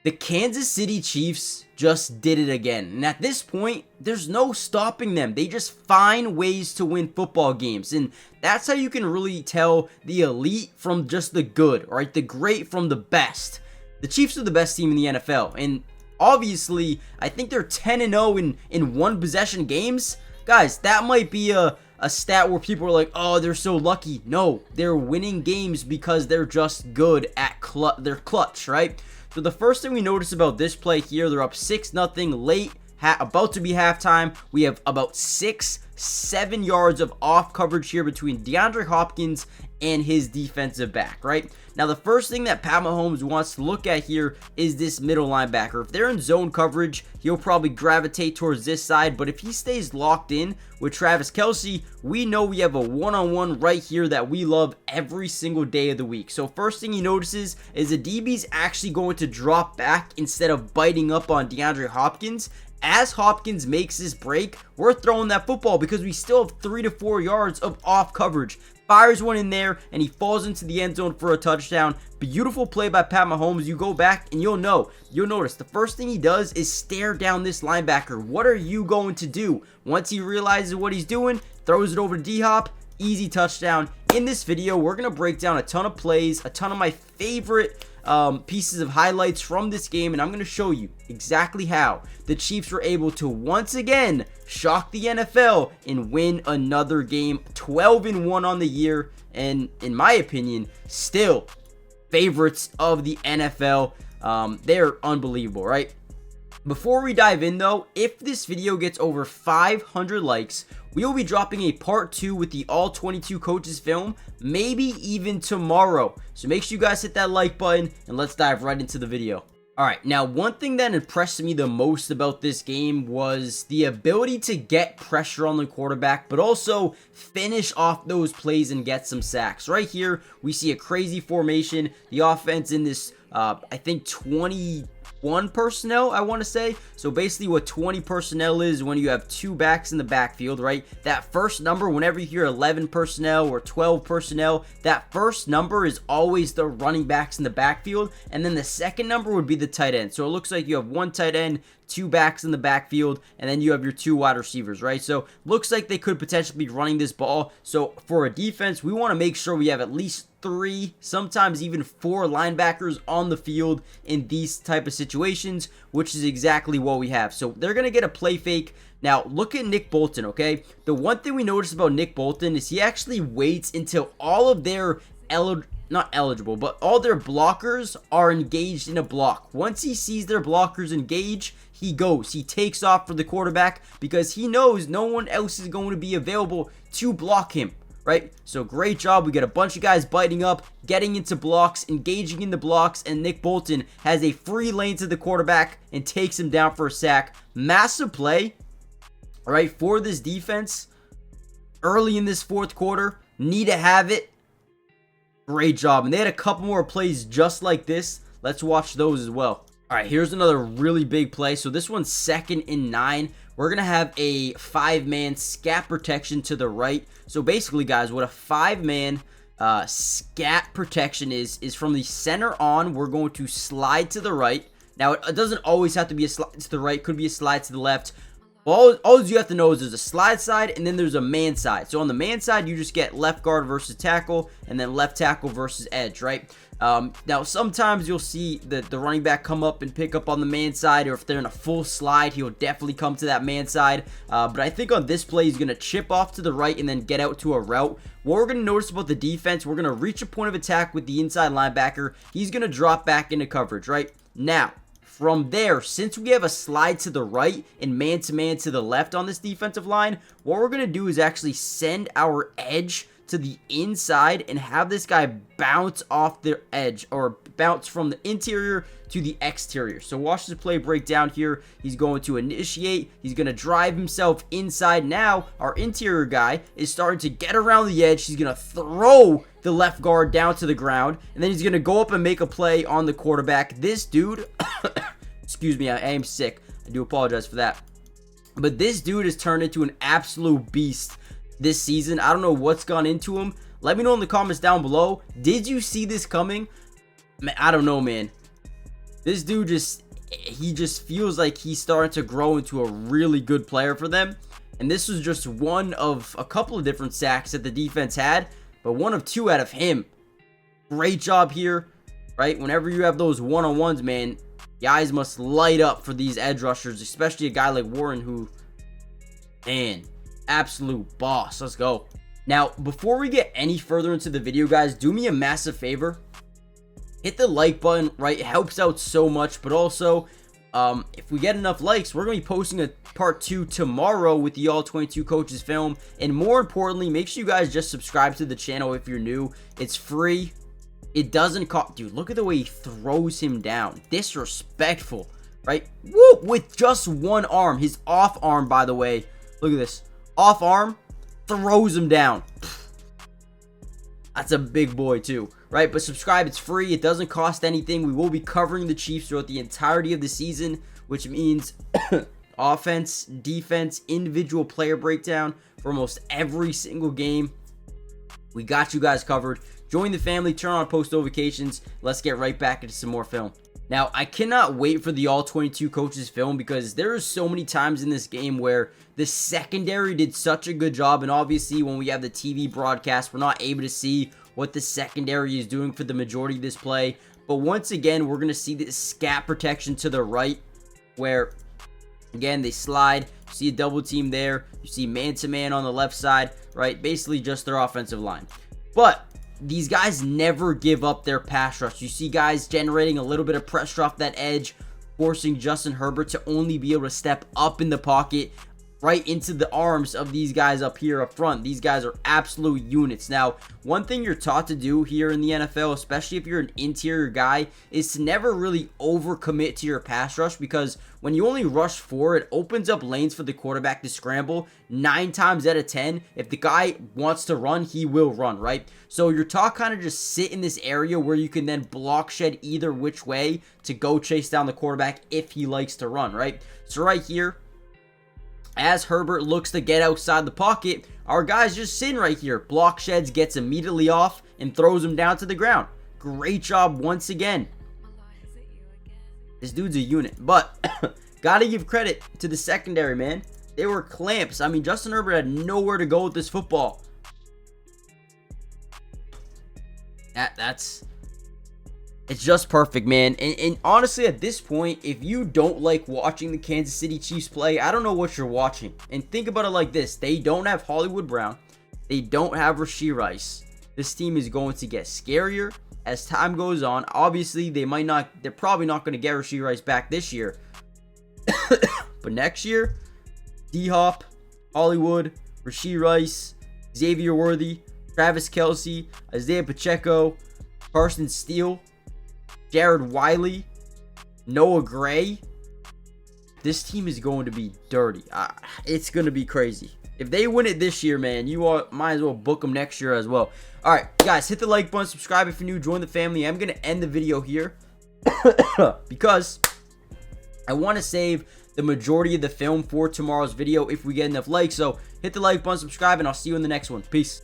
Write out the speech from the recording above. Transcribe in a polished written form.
The Kansas City Chiefs just did it again. And at this point, there's no stopping them. They just find ways to win football games. And that's how you can really tell the elite from just the good, right? The great from the best. The Chiefs are the best team in the NFL. And obviously, I think they're 10-0 in one possession games. Guys, that might be a stat where people are like, oh, they're so lucky. No, they're winning games because they're just good at they're clutch, right? So the first thing we notice about this play here, they're up 6-0 late, about to be halftime. We have about 6-7 yards of off coverage here between DeAndre Hopkins and his defensive back, right? Now, the first thing that Pat Mahomes wants to look at here is this middle linebacker. If they're in zone coverage, he'll probably gravitate towards this side, but if he stays locked in with Travis Kelce, we know we have a one-on-one right here that we love every single day of the week. So first thing he notices is the DB's actually going to drop back instead of biting up on DeAndre Hopkins. As Hopkins makes this break, we're throwing that football because we still have 3 to 4 yards of off coverage. Fires one in there, and he falls into the end zone for a touchdown. Beautiful play by Pat Mahomes. You go back, and you'll notice the first thing he does is stare down this linebacker. What are you going to do? Once he realizes what he's doing, throws it over to D-Hop. Easy touchdown. In this video, we're going to break down a ton of plays, a ton of my favorite pieces of highlights from this game, and I'm going to show you exactly how the Chiefs were able to once again shock the NFL and win another game. 12-1 on the year, and in my opinion, still favorites of the NFL. They're unbelievable, right? Before we dive in though, if this video gets over 500 likes, we will be dropping a part 2 with the all 22 coaches film, maybe even tomorrow. So make sure you guys hit that like button and let's dive right into the video. Alright, now one thing that impressed me the most about this game was the ability to get pressure on the quarterback, but also finish off those plays and get some sacks. Right here, we see a crazy formation. The offense in this, I think 21 personnel, I want to say. So basically what 20 personnel is when you have two backs in the backfield, right? That first number, whenever you hear 11 personnel or 12 personnel, that first number is always the running backs in the backfield. And then the second number would be the tight end. So it looks like you have one tight end, two backs in the backfield, and then you have your two wide receivers, right? So looks like they could potentially be running this ball. So for a defense, we want to make sure we have at least 3, sometimes even 4 linebackers on the field in these type of situations, which is exactly what we have. So they're going to get a play fake. Now, look at Nick Bolton, okay? The one thing we noticed about Nick Bolton is he actually waits until all of their not eligible, but all their blockers are engaged in a block. Once he sees their blockers engage, he goes. He takes off for the quarterback because he knows no one else is going to be available to block him, right? So great job. We got a bunch of guys biting up, getting into blocks, engaging in the blocks, and Nick Bolton has a free lane to the quarterback and takes him down for a sack. Massive play, all right, for this defense early in this fourth quarter. Need to have it. Great job. And they had a couple more plays just like this. Let's watch those as well. All right, here's another really big play. So this one's 2nd and 9. We're going to have a 5-man scat protection to the right. So basically, guys, what a 5-man scat protection is from the center on, we're going to slide to the right. Now, it doesn't always have to be a slide to the right. Could be a slide to the left. All you have to know is there's a slide side and then there's a man side. So on the man side, you just get left guard versus tackle and then left tackle versus edge, right? Now, sometimes you'll see the running back come up and pick up on the man side, or if they're in a full slide, he'll definitely come to that man side. But I think on this play, he's going to chip off to the right and then get out to a route. What we're going to notice about the defense, we're going to reach a point of attack with the inside linebacker. He's going to drop back into coverage, right? Now, from there, since we have a slide to the right and man-to-man to the left on this defensive line, what we're going to do is actually send our edge to the inside and have this guy bounce off the edge, or bounce from the interior to the exterior. So watch this play break down here. He's going to initiate. He's going to drive himself inside. Now, our interior guy is starting to get around the edge. He's going to throw the left guard down to the ground, and then he's going to go up and make a play on the quarterback. This dude, excuse me, I am sick. I do apologize for that. But this dude has turned into an absolute beast this season. I don't know what's gone into him. Let me know in the comments down below. Did you see this coming? Man, I don't know, man. This dude he just feels like he's starting to grow into a really good player for them. And this was just one of a couple of different sacks that the defense had, but one of two out of him. Great job here, right? Whenever you have those one-on-ones, man, guys must light up for these edge rushers, especially a guy like Warren who, man, absolute boss. Let's go. Now, before we get any further into the video, guys, do me a massive favor. Hit the like button, right? It helps out so much, but also, if we get enough likes, we're going to be posting a part 2 tomorrow with the All 22 Coaches film. And more importantly, make sure you guys just subscribe to the channel if you're new. It's free. It doesn't cost. Dude, look at the way he throws him down. Disrespectful, right? Woo! With just one arm. His off arm, by the way. Look at this. Off arm. Throws him down. That's a big boy too, right? But subscribe. It's free. It doesn't cost anything. We will be covering the Chiefs throughout the entirety of the season, which means offense, defense, individual player breakdown for almost every single game. We got you guys covered. Join the family, turn on post notifications. Let's get right back into some more film. Now, I cannot wait for the All 22 Coaches film because there are so many times in this game where the secondary did such a good job, and obviously when we have the TV broadcast, we're not able to see what the secondary is doing for the majority of this play. But once again, we're going to see this scat protection to the right where, again, they slide. You see a double team there. You see man-to-man on the left side, right? Basically just their offensive line. But these guys never give up their pass rush. You see guys generating a little bit of pressure off that edge, forcing Justin Herbert to only be able to step up in the pocket right into the arms of these guys up here up front. These guys are absolute units. Now, one thing you're taught to do here in the NFL, especially if you're an interior guy, is to never really overcommit to your pass rush, because when you only rush 4, it opens up lanes for the quarterback to scramble. 9 times out of 10, if the guy wants to run, he will run, right? So you're taught kind of just sit in this area where you can then block shed either which way to go chase down the quarterback if he likes to run, right? So right here, as Herbert looks to get outside the pocket, our guy's just sitting right here. Block sheds, gets immediately off, and throws him down to the ground. Great job once again. This dude's a unit. But, gotta give credit to the secondary, man. They were clamps. I mean, Justin Herbert had nowhere to go with this football. It's just perfect, man. And honestly, at this point, if you don't like watching the Kansas City Chiefs play, I don't know what you're watching. And think about it like this. They don't have Hollywood Brown. They don't have Rashee Rice. This team is going to get scarier as time goes on. Obviously, they're probably not going to get Rashee Rice back this year. But next year, D-Hop, Hollywood, Rashee Rice, Xavier Worthy, Travis Kelce, Isaiah Pacheco, Carson Steele, Jared Wiley, Noah Gray. This team is going to be dirty. It's going to be crazy. If they win it this year, man, you might as well book them next year as well. All right, guys, hit the like button, subscribe if you're new, join the family. I'm going to end the video here because I want to save the majority of the film for tomorrow's video if we get enough likes. So hit the like button, subscribe, and I'll see you in the next one. Peace.